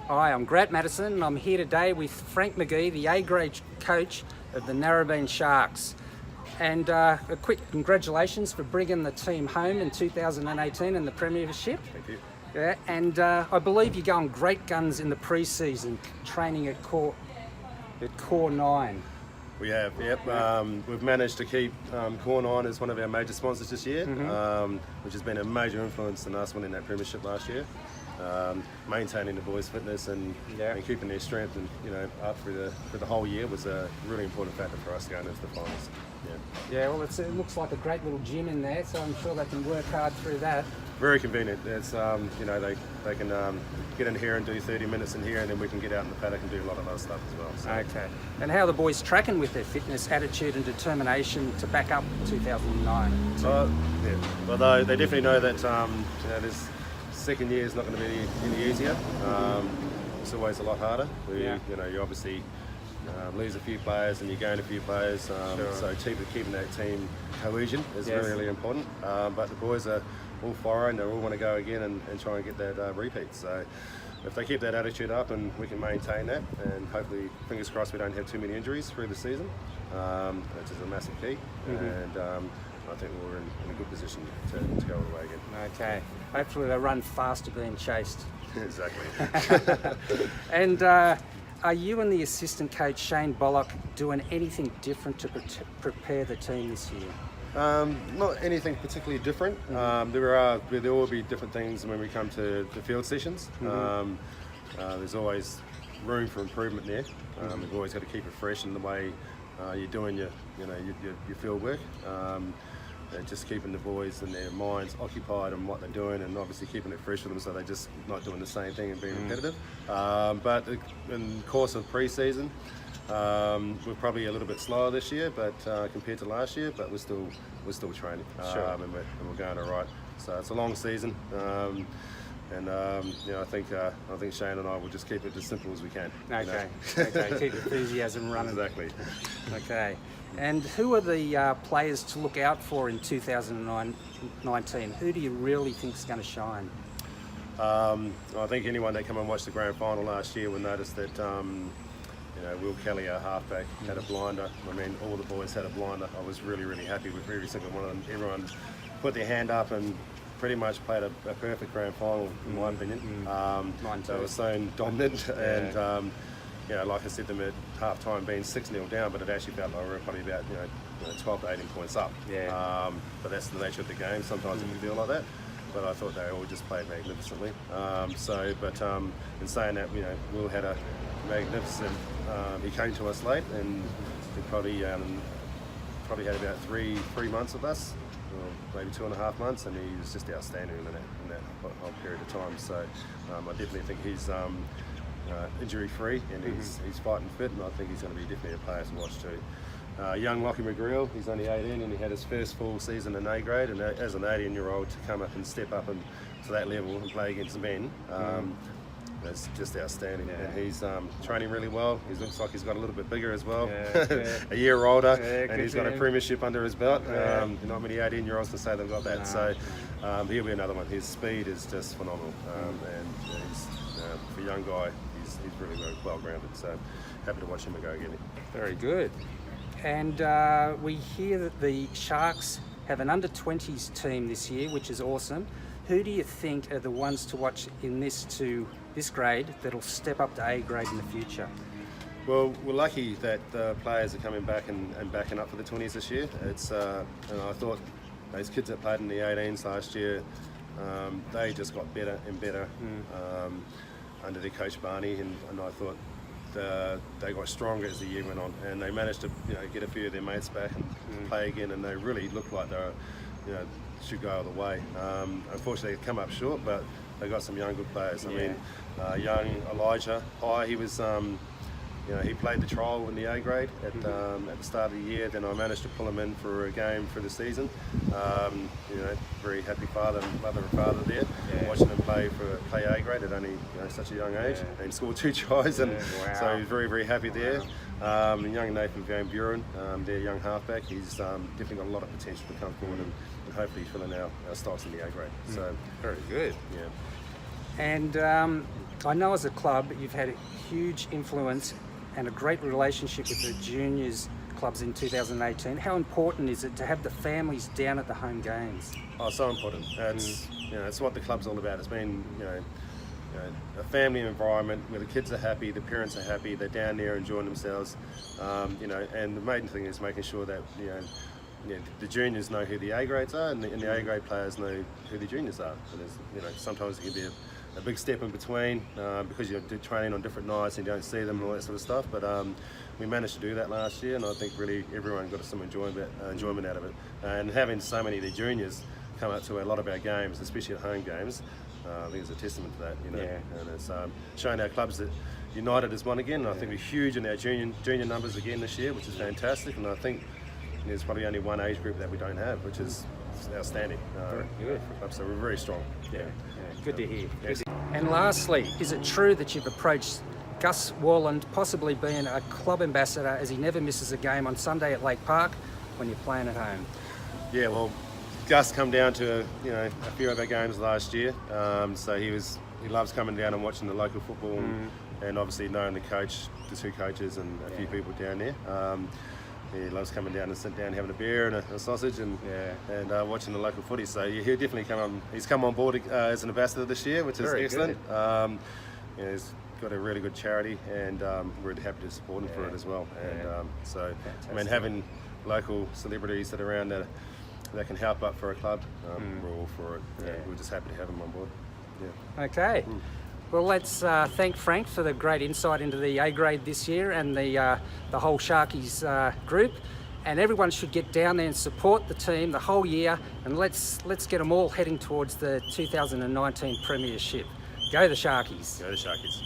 Hi, I'm Matterson and I'm here today with Frank McKee, the A-grade coach of the Narrabeen Sharks. And a quick congratulations for bringing the team home in 2018 in the Premiership. Thank you. Yeah, and I believe you're going great guns in the pre-season, training at Core 9. We have, yep. We've managed to keep Core 9 as one of our major sponsors this year, which has been a major influence in us winning that premiership last year. Maintaining the boys' fitness and keeping their strength and up for the whole year was a really important factor for us going into the finals. Yeah, well, it looks like a great little gym in there, so I'm sure they can work hard through that. Very convenient. It's they can get in here and do 30 minutes in here, and then we can get out in the paddock and do a lot of other stuff as well. So. Okay. And how are the boys tracking with their fitness, attitude, and determination to back up 2009? Well, they definitely know that this second year is not going to be any easier. It's always a lot harder. You obviously lose a few players and you gain a few players. So keeping that team cohesion is really important. But the boys are all firing, they all want to go again and try and get that repeat. So if they keep that attitude up and we can maintain that, and hopefully, fingers crossed, we don't have too many injuries through the season, which is a massive key. And I think we're in a good position to go all the way again. Okay. Hopefully they run faster being chased. Exactly. And are you and the assistant coach Shane Bullock doing anything different to prepare the team this year? Not anything particularly different. There will be different things when we come to the field sessions. There's always room for improvement there. We've always got to keep it fresh in the way you're doing your field work. Just keeping the boys and their minds occupied on what they're doing, and obviously keeping it fresh for them so they're just not doing the same thing and being repetitive. But in the course of pre-season, we're probably a little bit slower this year, but compared to last year, but we're still training, and we're going all right. So it's a long season, I think Shane and I will just keep it as simple as we can. Okay. Okay. Keep enthusiasm running. Exactly. Okay. And who are the players to look out for in 2019? Who do you really think is going to shine? I think anyone that come and watched the grand final last year will notice that Will Kelly, our halfback, had a blinder. I mean, all the boys had a blinder. I was really, really happy with every single one of them. Everyone put their hand up and pretty much played a perfect grand final, in my opinion. They were so dominant, and like I said to them at half time, being 6-0 down, but it actually felt like we were probably about 12 to 18 points up. But that's the nature of the game. Sometimes it can feel like that. But I thought they all just played magnificently. In saying that, Will had a magnificent. He came to us late, and he probably had about three months with us, or maybe 2.5 months, and he was just outstanding in that whole period of time. So I definitely think he's injury free, and he's fighting fit, and I think he's going to be definitely a player to watch too. Young Lockie McGreal, he's only 18 and he had his first full season in A grade, and as an 18-year-old to come up and step up to that level and play against men, that's just outstanding. And he's training really well. He looks like he's got a little bit bigger as well, a year older, and he's got a premiership under his belt. Not many 18-year-olds can say they've got that, so he'll be another one. His speed is just phenomenal, and he's, for a young guy, he's really well-grounded, so happy to watch him go again. Very good. And we hear that the Sharks have an under-20s team this year, which is awesome. Who do you think are the ones to watch in this grade that'll step up to A grade in the future? Well, we're lucky that the players are coming back and backing up for the 20s this year. It's and I thought those kids that played in the 18s last year, they just got better and better under their coach Barney, and I thought they got stronger as the year went on, and they managed to get a few of their mates back and play again, and they really looked like they were, should go all the way. Unfortunately, they come up short, but they got some young good players. I mean, young Elijah High, he was he played the trial in the A grade at the start of the year. Then I managed to pull him in for a game for the season. Very happy mother and father there, watching him play A grade at only such a young age. And he scored 2 tries, and so he's very, very happy there. And young Nathan Van Buren, their young halfback, he's definitely got a lot of potential to come forward and hopefully fill in our stocks in the A grade. So very good. Yeah. And I know as a club you've had a huge influence and a great relationship with the juniors clubs in 2018. How important is it to have the families down at the home games? Oh, so important. It's it's what the club's all about. It's been a family environment where the kids are happy, the parents are happy, they're down there enjoying themselves. And the main thing is making sure that the juniors know who the A grades are, and the A grade players know who the juniors are. And there's, sometimes it can be a big step in between because you do training on different nights and you don't see them and all that sort of stuff. But we managed to do that last year, and I think really everyone got some enjoyment out of it. And having so many of the juniors come up to a lot of our games, especially at home games, I think it's a testament to that. And it's showing our clubs that united as one again. And I think we're huge in our junior numbers again this year, which is fantastic. And I think there's probably only one age group that we don't have, which is outstanding. Good. For clubs, so we're very strong. Good to hear. Yes. And lastly, is it true that you've approached Gus Worland, possibly being a club ambassador, as he never misses a game on Sunday at Lake Park when you're playing at home? Yeah, well, Gus come down to a few of our games last year, so he loves coming down and watching the local football, and obviously knowing the two coaches and a few people down there. He loves coming down and sitting down having a beer and a sausage and watching the local footy. So he'll definitely come on. He's come on board as an ambassador this year, which is Very excellent. He's got a really good charity, and we're happy to support him for it as well. And so, Fantastic. having local celebrities that are around that can help up for a club, we're all for it. We're just happy to have him on board. Okay. Well, let's thank Frank for the great insight into the A grade this year and the whole Sharkies group. And everyone should get down there and support the team the whole year. And let's get them all heading towards the 2019 Premiership. Go the Sharkies. Go the Sharkies.